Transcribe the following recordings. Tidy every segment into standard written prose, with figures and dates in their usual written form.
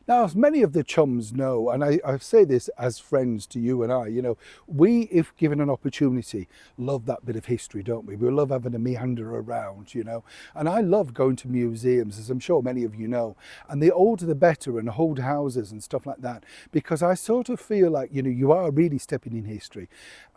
Now, as many of the chums know, and I say this as friends to you and I, we, if given an opportunity, love that bit of history, don't we? We love having a meander around, And I love going to museums, as I'm sure many of you know, and the older the better, and old houses and stuff like that, because I sort of feel like, you are really stepping in history.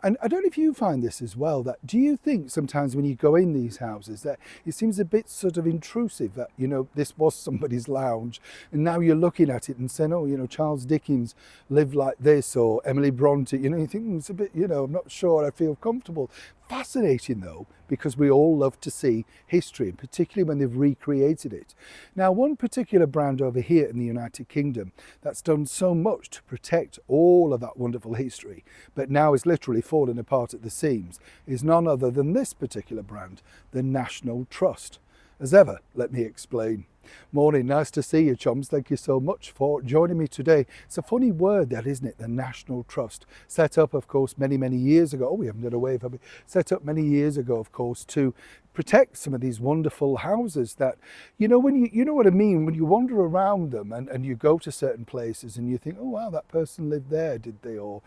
And I don't know if you find this as well, that do you think sometimes when you go in these houses that it seems a bit sort of intrusive that, this was somebody's lounge and now you're looking at it and saying, oh, Charles Dickens lived like this, or Emily Bronte, you think it's a bit, I'm not sure I feel comfortable. Fascinating though, because we all love to see history, and particularly when they've recreated it. Now, one particular brand over here in the United Kingdom that's done so much to protect all of that wonderful history, but now is literally falling apart at the seams, is none other than this particular brand, the National Trust. As ever, let me explain. Morning, nice to see you, chums. Thank you so much for joining me today. It's a funny word, that, isn't it? The National Trust. Set up, of course, many years ago. Oh, we haven't done a wave, have we? Set up many years ago, of course, to protect some of these wonderful houses that, when you know what I mean, when you wander around them and you go to certain places and you think, oh, wow, that person lived there, did they? Or,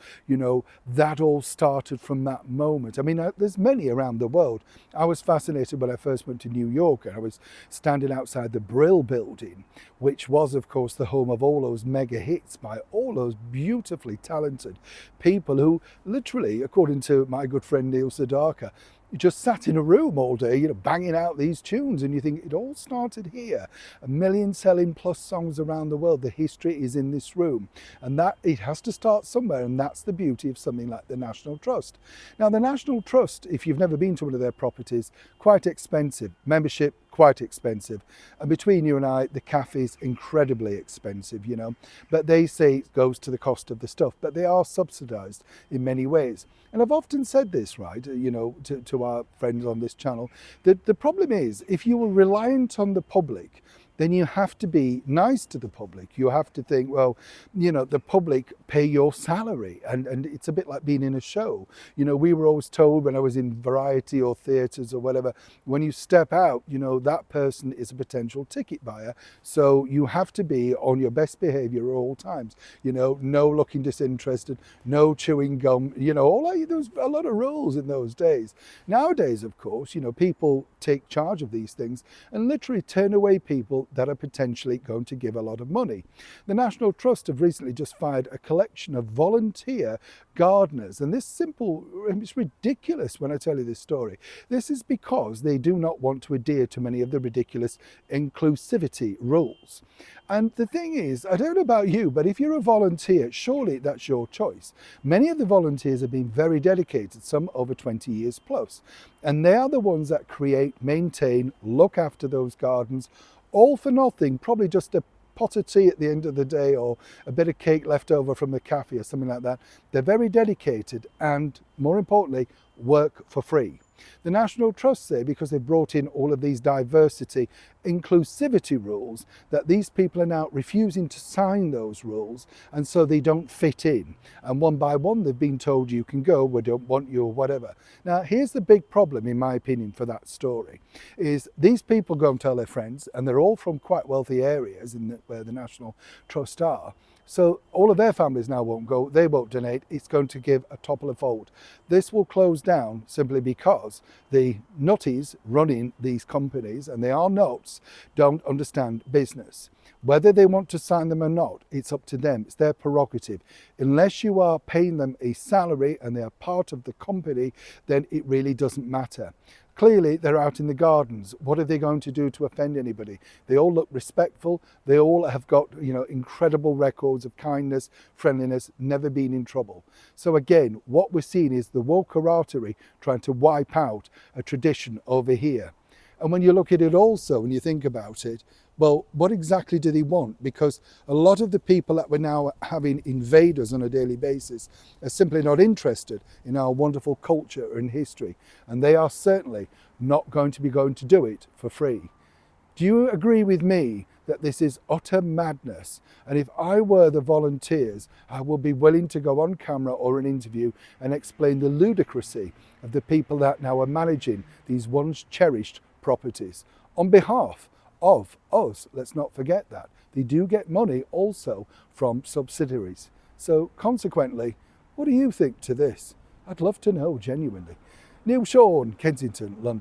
that all started from that moment. I mean, there's many around the world. I was fascinated when I first went to New York, and I was standing outside the Brill building, which was, of course, the home of all those mega hits by all those beautifully talented people who literally, according to my good friend Neil Sedaka, just sat in a room all day, banging out these tunes, and you think it all started here. 1 million selling plus songs around the world. The history is in this room, and that it has to start somewhere, and that's the beauty of something like the National Trust. Now, the National Trust, if you've never been to one of their properties, quite expensive. Membership, quite expensive. And between you and I, the cafe's incredibly expensive, but they say it goes to the cost of the stuff, but they are subsidized in many ways. And I've often said this, right, to our friends on this channel, that the problem is, if you were reliant on the public, then you have to be nice to the public. You have to think, well, the public pay your salary. And it's a bit like being in a show. We were always told when I was in variety or theatres or whatever, when you step out, that person is a potential ticket buyer. So you have to be on your best behaviour at all times. No looking disinterested, no chewing gum, there was a lot of rules in those days. Nowadays, of course, people take charge of these things and literally turn away people that are potentially going to give a lot of money. The National Trust have recently just fired a collection of volunteer gardeners, and it's ridiculous when I tell you this story. This is because they do not want to adhere to many of the ridiculous inclusivity rules. And the thing is, I don't know about you, but if you're a volunteer, surely that's your choice. Many of the volunteers have been very dedicated, some over 20 years plus, and they are the ones that create, maintain, look after those gardens, all for nothing, probably just a pot of tea at the end of the day or a bit of cake left over from the cafe or something like that. They're very dedicated and, more importantly, work for free. The National Trust say, because they've brought in all of these diversity, inclusivity rules, that these people are now refusing to sign those rules, and so they don't fit in. And one by one, they've been told you can go, we don't want you, or whatever. Now, here's the big problem, in my opinion, for that story, is these people go and tell their friends, and they're all from quite wealthy areas where the National Trust are. So all of their families now won't go, they won't donate, it's going to give a topple of fold. This will close down simply because the nutties running these companies, and they are nuts, don't understand business. Whether they want to sign them or not, it's up to them, it's their prerogative. Unless you are paying them a salary and they are part of the company, then it really doesn't matter. Clearly, they're out in the gardens. What are they going to do to offend anybody? They all look respectful. They all have got, incredible records of kindness, friendliness, never been in trouble. So again, what we're seeing is the woke-aratery trying to wipe out a tradition over here. And when you look at it also, and you think about it, well, what exactly do they want? Because a lot of the people that we're now having invade us on a daily basis are simply not interested in our wonderful culture and history. And they are certainly not going to do it for free. Do you agree with me that this is utter madness? And if I were the volunteers, I would be willing to go on camera or an interview and explain the ludicrousy of the people that now are managing these once cherished properties on behalf of us. Let's not forget that. They do get money also from subsidiaries. So consequently, what do you think to this? I'd love to know genuinely. Neil Sean, Kensington, London.